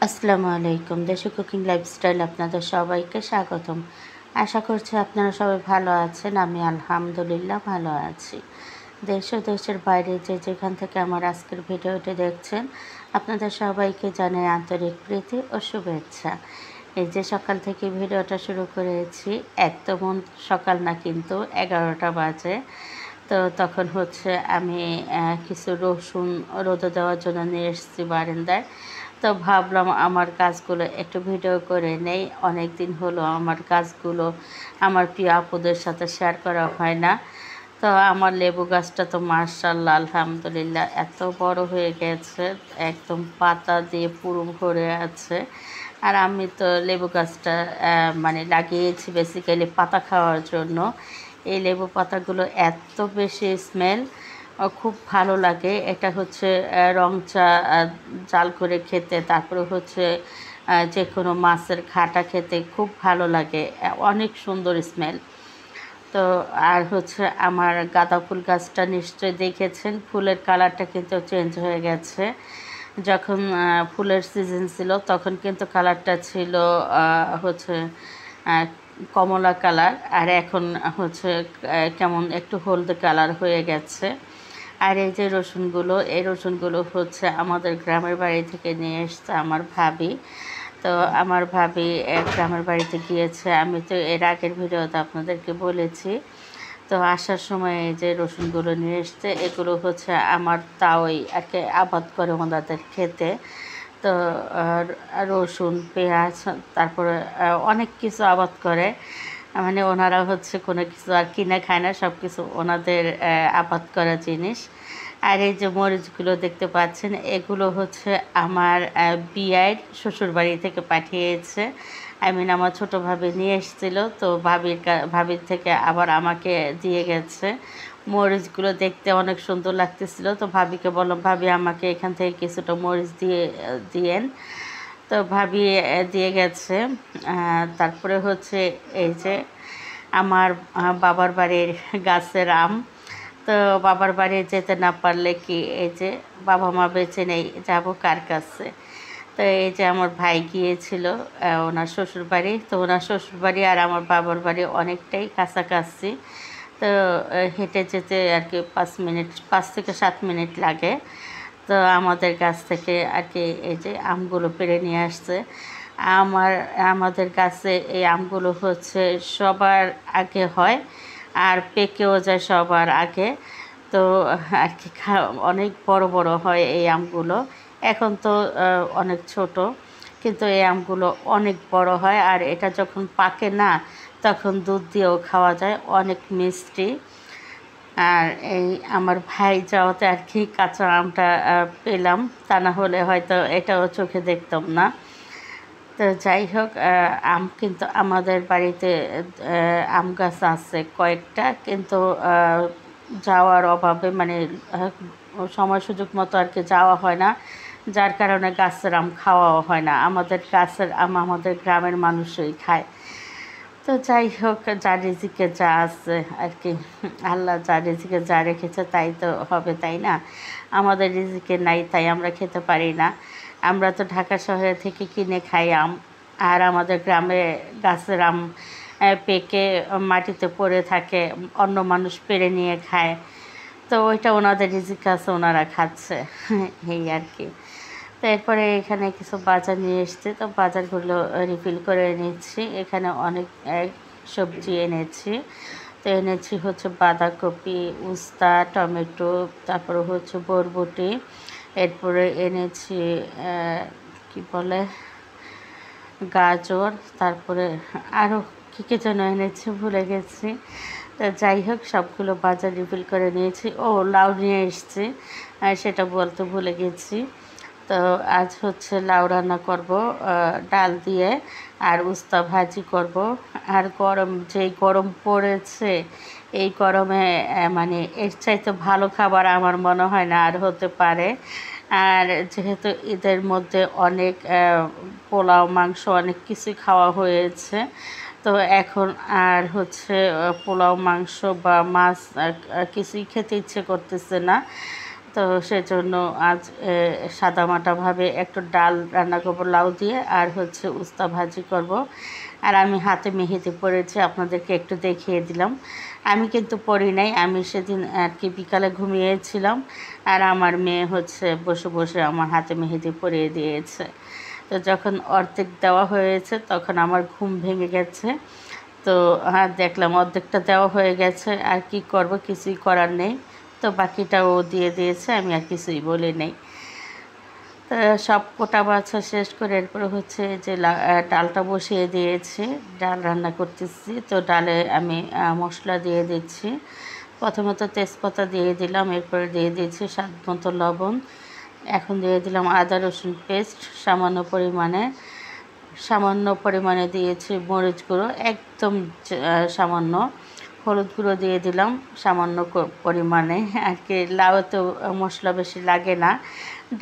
আসসালামু আলাইকুম। দেশি কুকিং লাইফস্টাইল আপনাদের সবাইকে স্বাগতম। আশা করছি আপনারা সবাই ভালো আছেন। আমি আলহামদুলিল্লাহ ভালো আছি। দেশ ও দেশের বাইরে যে যেখান থেকে আমার আজকের ভিডিওটি দেখছেন, আপনাদের সবাইকে জানাই আন্তরিক প্রীতি ও শুভেচ্ছা। এই যে সকাল থেকে ভিডিওটা শুরু করেছি, একদম সকাল না কিন্তু 11টা বাজে। তো তখন হচ্ছে আমি কিছু রসুন রোদে দেওয়ার জন্য নিয়ে এসেছি বারান্দায়। তো ভাবলাম আমার কাজগুলো একটু ভিডিও করে নেই। অনেক দিন হলো আমার কাজগুলো আমার প্রিয় আপুদের সাথে শেয়ার করা হয় না। তো আমার লেবু গাছটা তো মাশাআল্লাহ আলহামদুলিল্লাহ এত বড় হয়ে গেছে, একদম পাতা দিয়ে পুরো ভরে আছে। আর আমি তো লেবু গাছটা মানে লাগিয়েছি বেসিক্যালি পাতা খাওয়ার জন্য। এই লেবু পাতাগুলো এত বেশি স্মেল, খুব ভালো লাগে। এটা হচ্ছে রং চা জাল করে খেতে, তারপরে হচ্ছে যে কোনো মাছের ঘাটা খেতে খুব ভালো লাগে। অনেক সুন্দর স্মেল। তো আর হচ্ছে আমার গাঁদা ফুল গাছটা নিশ্চয়ই দেখেছেন, ফুলের কালারটা কিন্তু চেঞ্জ হয়ে গেছে। যখন ফুলের সিজন ছিল তখন কিন্তু কালারটা ছিল হচ্ছে কমলা কালার, আর এখন হচ্ছে কেমন একটু হলদে কালার হয়ে গেছে। আর এই যে রসুনগুলো, এই রসুনগুলো হচ্ছে আমাদের গ্রামের বাড়ি থেকে নিয়ে এসছে আমার ভাবি। তো আমার ভাবি গ্রামের বাড়িতে গিয়েছে, আমি তো এর আগের ভিডিওতে আপনাদেরকে বলেছি। তো আসার সময় এই যে রসুনগুলো নিয়ে এসছে, এগুলো হচ্ছে আমার তাওই আর কি আবাদ করে ওনাদের খেতে। তো রসুন, পেঁয়াজ, তারপরে অনেক কিছু আবাদ করে। মানে ওনারা হচ্ছে কোনো কিছু আর কিনে খায় না, সব কিছু ওনাদের আবাদ করা জিনিস। আর এই যে মরিচগুলো দেখতে পাচ্ছেন, এগুলো হচ্ছে আমার বিয়ের শ্বশুরবাড়ি থেকে পাঠিয়েছে। আমার ছোটো ভাবি নিয়ে এসেছিলো, তো ভাবির থেকে আবার আমাকে দিয়ে গেছে। মরিচগুলো দেখতে অনেক সুন্দর লাগতেছিল, তো ভাবিকে বললাম ভাবি আমাকে এখান থেকে কিছুটা মরিচ দিয়েন। তো ভাবি দিয়ে গেছে। তারপরে হচ্ছে এই যে আমার বাবার বাড়ির গাছের আম। তো বাবার বাড়ি যেতে না পারলে কি, এই যে বাবা মা বেঁচে নেই, যাবো কার কাছে। তো এই যে আমার ভাই গিয়েছিল ওনার শ্বশুরবাড়ি। তো ওনার শ্বশুরবাড়ি আর আমার বাবার বাড়ি অনেকটাই কাছাকাছি। তো হেঁটে যেতে আর কি 5 থেকে 7 মিনিট লাগে। তো আমাদের গাছ থেকে আর কি এই যে আমগুলো পেড়ে নিয়ে আসছে। আমাদের গাছে এই আমগুলো হচ্ছে সবার আগে হয়, আর পেকেও যায় সবার আগে। তো আর কি অনেক বড় বড় হয় এই আমগুলো। এখন তো অনেক ছোট, কিন্তু এই আমগুলো অনেক বড় হয়। আর এটা যখন পাকে না, তখন দুধ দিয়েও খাওয়া যায়, অনেক মিষ্টি। আর এই আমার ভাই যাওয়াতে আর কি কাঁচা আমটা পেলাম, তা না হলে হয়তো এটাও চোখে দেখতাম না। তো যাই হোক, আম কিন্তু আমাদের বাড়িতে আম গাছ আছে কয়েকটা, কিন্তু যাওয়ার অভাবে মানে সময় সুযোগ মতো আর কি যাওয়া হয় না, যার কারণে গাছের আম খাওয়াও হয় না। আমাদের গাছের আম আমাদের গ্রামের মানুষই খায়। তো যাই হোক, যার রিজিকে যা আছে আর কি, আল্লাহ যার রিজিকে যা রেখেছে তাই তো হবে, তাই না? আমাদের রিজিকে নাই তাই আমরা খেতে পারি না। আমরা তো ঢাকা শহরে থেকে কিনে খাই আম, আর আমাদের গ্রামে গাছের আম পেকে মাটিতে পড়ে থাকে, অন্য মানুষ পেড়ে নিয়ে খায়। তো ওইটা ওনাদের রিজিক আছে, ওনারা খাচ্ছে এই আর কি। তো এরপরে এখানে কিছু বাজার নিয়ে এসেছি, তো বাজারগুলো রিফিল করে নিচ্ছি। এখানে অনেক সবজি এনেছি। তো এনেছি হচ্ছে বাঁধাকপি, উস্তা, টমেটো, তারপরে হচ্ছে বরবটি। এরপরে এনেছি কি বলে গাজর, তারপরে আরও কী যেন এনেছি ভুলে গেছি। তো যাই হোক, সবগুলো বাজার রিফিল করে নিয়েছি। ও লাউ নিয়ে এসেছি, সেটা বলতে ভুলে গেছি। তো আজ হচ্ছে লাউ রান্না করব ডাল দিয়ে, আর উস্তা ভাজি করব। আর যেই গরম পড়েছে, এই গরমে মানে এর চাইতে ভালো খাবার আমার মনে হয় না আর হতে পারে। আর যেহেতু ঈদের মধ্যে অনেক পোলাও, মাংস অনেক কিছুই খাওয়া হয়েছে, তো এখন আর হচ্ছে পোলাও, মাংস বা মাছ কিছুই খেতে ইচ্ছে করতেছে না। তো সেজন্য আজ সাদামাটাভাবে একটু ডাল রান্না করবো লাউ দিয়ে, আর হচ্ছে উস্তা ভাজি করব। আর আমি হাতে মেহেদি পরেছি, আপনাদেরকে একটু দেখিয়ে দিলাম। আমি কিন্তু পরি নাই, আমি সেদিন আর কি বিকালে ঘুমিয়েছিলাম, আর আমার মেয়ে হচ্ছে বসে বসে আমার হাতে মেহেদি পরিয়ে দিয়েছে। তো যখন অর্ধেক দেওয়া হয়েছে তখন আমার ঘুম ভেঙে গেছে। তো দেখলাম অর্ধেকটা দেওয়া হয়ে গেছে, আর কি করব, কিছুই করার নেই। তো বাকিটা ও দিয়ে দিয়েছে, আমি আর কিছুই বলি নেই। তো সব কোটা বাছা শেষ করে এরপরে হচ্ছে যে ডালটা বসিয়ে দিয়েছি, ডাল রান্না করতেছি। তো ডালে আমি মশলা দিয়ে দিচ্ছি। প্রথমত তেজপাতা দিয়ে দিলাম, এরপরে দিয়ে দিয়েছি স্বাদ মতো লবণ। এখন দিয়ে দিলাম আদা রসুন পেস্ট সামান্য পরিমাণে দিয়েছি মরিচ গুঁড়ো, একদম সামান্য। হলুদ গুঁড়ো দিয়ে দিলাম সামান্য পরিমাণে, আর কি লাউতেও মশলা বেশি লাগে না,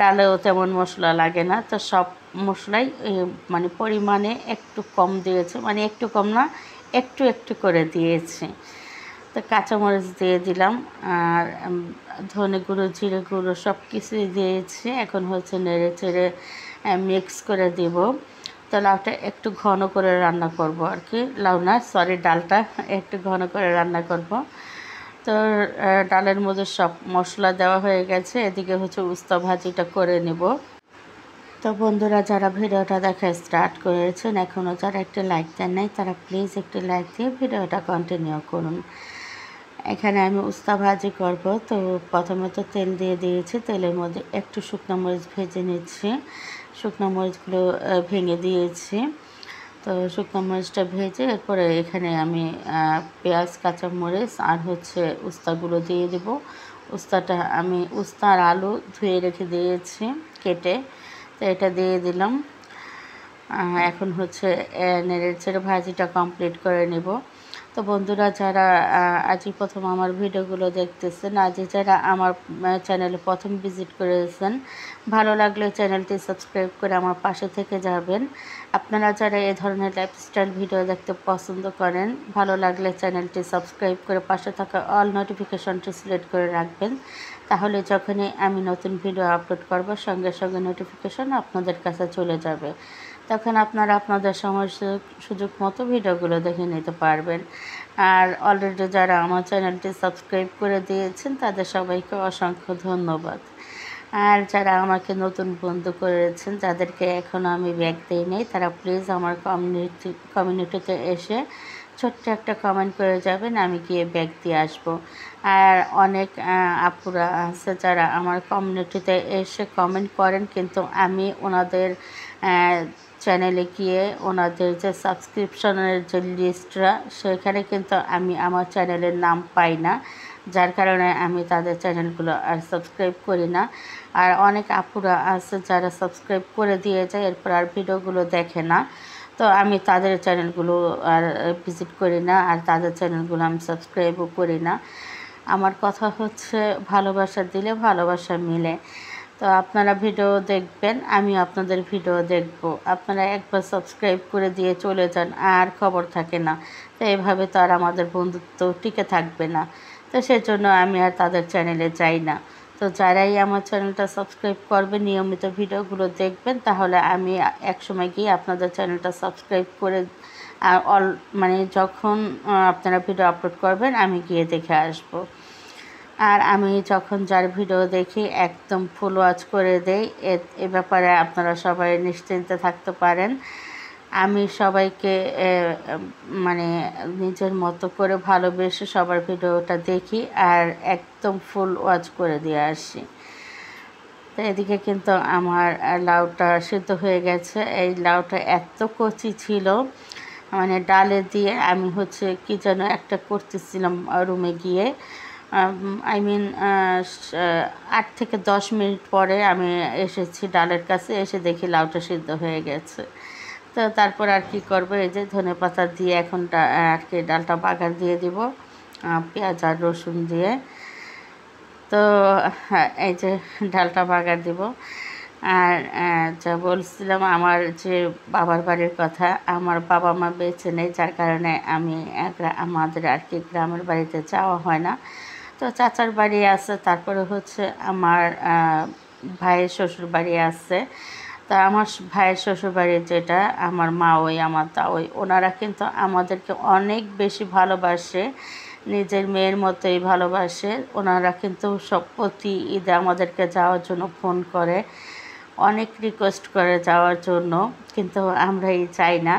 ডালেও তেমন মশলা লাগে না। তো সব মশলাই মানে পরিমাণে একটু কম দিয়েছে, মানে একটু কম না, একটু একটু করে দিয়েছি। তো কাঁচামরিচ দিয়ে দিলাম, আর ধনে গুঁড়ো জিরে গুঁড়ো সব কিছুই দিয়েছি। এখন হচ্ছে নেড়ে চেড়ে মিক্স করে দিব। তো লাউটা একটু ঘন করে রান্না করব, আর কি লাউ না, সরি, ডালটা একটু ঘন করে রান্না করব। তো ডালের মধ্যে সব মশলা দেওয়া হয়ে গেছে, এদিকে হচ্ছে উস্তা ভাজিটা করে নেব। তো বন্ধুরা, যারা ভিডিওটা দেখা স্টার্ট করেছেন এখনও যারা একটা লাইক দেন নাই, তারা প্লিজ একটু লাইক দিয়ে ভিডিওটা কন্টিনিউ করুন। এখানে আমি উস্তা ভাজি করব। তো প্রথমে তো তেল দিয়ে দিয়েছি, তেলের মধ্যে একটু শুকনো মরিচ ভেজে নিচ্ছি। শুকনো মরিচগুলো ভেঙে দিয়েছি। তো শুকনো মরিচটা ভেজে এরপরে এখানে আমি পেঁয়াজ, কাঁচামরিচ আর হচ্ছে উস্তাগুলো দিয়ে দেব। উস্তা আর আলু ধুয়ে রেখে দিয়েছি কেটে, তো এটা দিয়ে দিলাম। এখন হচ্ছে নেড়ে চেড়ে ভাজিটা কমপ্লিট করে নেব। তো বন্ধুরা, যারা আজই প্রথম আমার ভিডিওগুলো দেখতেছেন, আজই যারা আমার চ্যানেলে প্রথম ভিজিট করেছেন, ভালো লাগলে চ্যানেলটি সাবস্ক্রাইব করে আমার পাশে থেকে যাবেন। আপনারা যারা এই ধরনের লাইফস্টাইল ভিডিও দেখতে পছন্দ করেন, ভালো লাগলে চ্যানেলটি সাবস্ক্রাইব করে পাশে থাকা অল নোটিফিকেশনটি সিলেক্ট করে রাখবেন। তাহলে যখনই আমি নতুন ভিডিও আপলোড করব, সঙ্গে সঙ্গে নোটিফিকেশন আপনাদের কাছে চলে যাবে। তখন আপনারা আপনাদের সময় সুযোগ মতো ভিডিওগুলো দেখে নিতে পারবেন। আর অলরেডি যারা আমার চ্যানেলটি সাবস্ক্রাইব করে দিয়েছেন, তাদের সবাইকে অসংখ্য ধন্যবাদ। আর যারা আমাকে নতুন বন্ধু করেছেন, যাদেরকে এখনও আমি ব্যাগ দিই নাই, তারা প্লিজ আমার কমিউনিটিতে এসে ছোট্ট একটা কমেন্ট করে যাবেন, আমি গিয়ে ব্যাগ দিয়ে আসবো। আর অনেক আপুরা আছে যারা আমার কমিউনিটিতে এসে কমেন্ট করেন, কিন্তু আমি ওনাদের চ্যানেলে গিয়ে ওনাদের যে সাবস্ক্রিপশনের যে লিস্টটা, সেখানে কিন্তু আমি আমার চ্যানেলের নাম পাই না, যার কারণে আমি তাদের চ্যানেলগুলো আর সাবস্ক্রাইব করি না। আর অনেক আপুরা আছে যারা সাবস্ক্রাইব করে দিয়ে যায়, এরপর আর ভিডিওগুলো দেখে না। তো আমি তাদের চ্যানেলগুলো আর ভিজিট করি না, আর তাদের চ্যানেলগুলো আমি সাবস্ক্রাইবও করি না। আমার কথা হচ্ছে, ভালোবাসা দিলে ভালোবাসা মিলে। তো আপনারা ভিডিও দেখবেন, আমি আপনাদের ভিডিও দেখব। আপনারা একবার সাবস্ক্রাইব করে দিয়ে চলে যান, আর খবর থাকে না। তো এভাবে তো আর আমাদের বন্ধুত্ব টিকে থাকবে না। তো সেজন্য আমি আর তাদের চ্যানেলে যাই না। তো যারাই আমার চ্যানেলটা সাবস্ক্রাইব করবেন, নিয়মিত ভিডিওগুলো দেখবেন, তাহলে আমি একসময় গিয়ে আপনাদের চ্যানেলটা সাবস্ক্রাইব করে মানে যখন আপনারা ভিডিও আপলোড করবেন, আমি গিয়ে দেখে আসব। আর আমি যখন যার ভিডিও দেখি একদম ফুল ওয়াচ করে দেই, এ ব্যাপারে আপনারা সবাই নিশ্চিন্তে থাকতে পারেন। আমি সবাইকে মানে নিজের মতো করে ভালোবেসে সবার ভিডিওটা দেখি, আর একদম ফুল ওয়াচ করে দিয়ে আসি। তো এদিকে কিন্তু আমার লাউটা সিদ্ধ হয়ে গেছে। এই লাউটা এত কচি ছিল, মানে ডালে দিয়ে আমি হচ্ছে কি যেন একটা করতেছিলাম রুমে গিয়ে, আই মিন 8 থেকে 10 মিনিট পরে আমি এসেছি ডালের কাছে, এসে দেখি লাউটা সিদ্ধ হয়ে গেছে। তো তারপর আর কি করব, এই যে ধনেপাতা দিয়ে এখন আর কি ডালটা বাগার দিয়ে দিব পেঁয়াজ আর রসুন দিয়ে। তো এই যে ডালটা বাগার দিব। আর যা বলছিলাম, আমার যে বাবার বাড়ির কথা, আমার বাবা মা বেঁচে নেই, যার কারণে আমি আমাদের আর কি গ্রামের বাড়িতে যাওয়া হয় না। তো চাচার বাড়ি আছে, তারপরে হচ্ছে আমার ভাইয়ের শ্বশুর বাড়ি আছে। তা আমার ভাইয়ের শ্বশুরবাড়ির যেটা আমার মা ওই আমার তা ওই ওনারা কিন্তু আমাদেরকে অনেক বেশি ভালোবাসে, নিজের মেয়ের মতোই ভালোবাসে। ওনারা কিন্তু সব প্রতি ঈদে আমাদেরকে যাওয়ার জন্য ফোন করে, অনেক রিকোয়েস্ট করে যাওয়ার জন্য, কিন্তু আমরাই চাই না।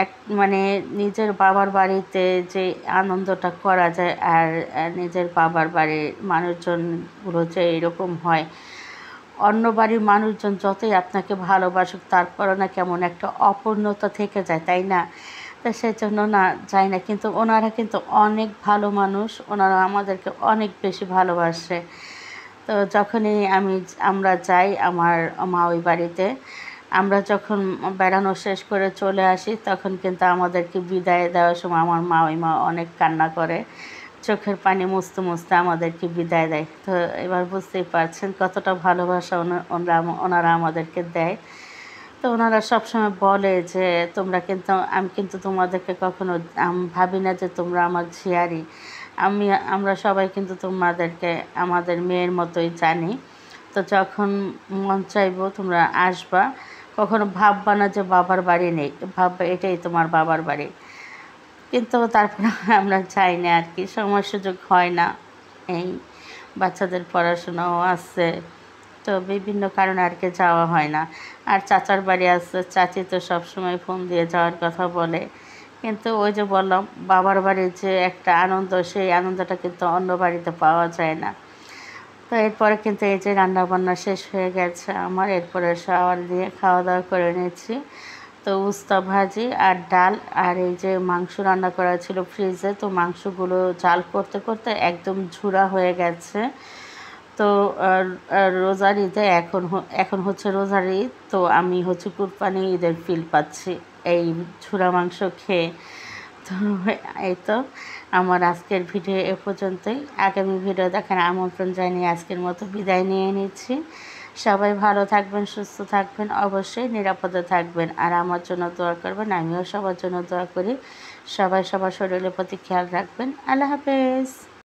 এক মানে নিজের বাবার বাড়িতে যে আনন্দটা করা যায় আর নিজের বাবার বাড়ির মানুষজনগুলো যে এরকম হয়, অন্য বাড়ির মানুষজন যতই আপনাকে ভালোবাসুক তারপরও না কেমন একটা অপূর্ণতা থেকে যায়, তাই না? তো সেজন্য না যাই না, কিন্তু ওনারা কিন্তু অনেক ভালো মানুষ, ওনারা আমাদেরকে অনেক বেশি ভালোবাসে। তো যখনই আমরা যাই আমার মা ওই বাড়িতে, আমরা যখন বেড়ানো শেষ করে চলে আসি তখন কিন্তু আমাদেরকে বিদায় দেওয়ার সময় আমার মা ওই মা অনেক কান্না করে, চোখের পানি মুছতে মুছতে আমাদেরকে বিদায় দেয়। তো এবার বুঝতেই পারছেন কতটা ভালোবাসা ওনারা আমাদেরকে দেয়। তো ওনারা সবসময় বলে যে আমি কিন্তু তোমাদেরকে কখনো ভাবি না যে তোমরা আমার ঝিয়ারি। আমরা সবাই কিন্তু তোমাদেরকে আমাদের মেয়ের মতোই জানি। তো যখন মন চাইবো তোমরা আসবা, কখনো ভাববা না যে বাবার বাড়ি নেই, ভাববা এটাই তোমার বাবার বাড়ি। কিন্তু তারপরে আমরা চাই না আর কি, সময় সুযোগ হয় না, এই বাচ্চাদের পড়াশোনাও আছে, তো বিভিন্ন কারণে আর কি যাওয়া হয় না। আর চাচার বাড়ি আছে, চাচি তো সবসময় ফোন দিয়ে যাওয়ার কথা বলে, কিন্তু ওই যে বললাম বাবার বাড়ির যে একটা আনন্দ, সেই আনন্দটা কিন্তু অন্য বাড়িতে পাওয়া যায় না। তো এরপরে কিন্তু এই যে রান্নাবান্না শেষ হয়ে গেছে আমার, এরপরে শাওয়ার দিয়ে খাওয়া দাওয়া করে নিয়েছি। তো উস্তা ভাজি আর ডাল আর এই যে মাংস রান্না করা ছিল ফ্রিজে, তো মাংসগুলো জাল করতে করতে একদম ঝুরা হয়ে গেছে। তো রোজার ঈদে এখন হচ্ছে রোজার ঈদ, তো আমি হচ্ছে কুরবানি ঈদের ফিল পাচ্ছি এই ঝুরা মাংস খেয়ে। তো এই তো আমার আজকের ভিডিও এ পর্যন্তই। আগামী ভিডিও দেখার আমন্ত্রণ জানিয়ে আজকের মতো বিদায় নিয়ে নিচ্ছি। সবাই ভালো থাকবেন, সুস্থ থাকবেন, অবশ্যই নিরাপদে থাকবেন, আর আমার জন্য দোয়া করবেন। আমিও সবার জন্য দোয়া করি। সবাই সবার শরীরের প্রতি খেয়াল রাখবেন। আল্লাহ হাফেজ।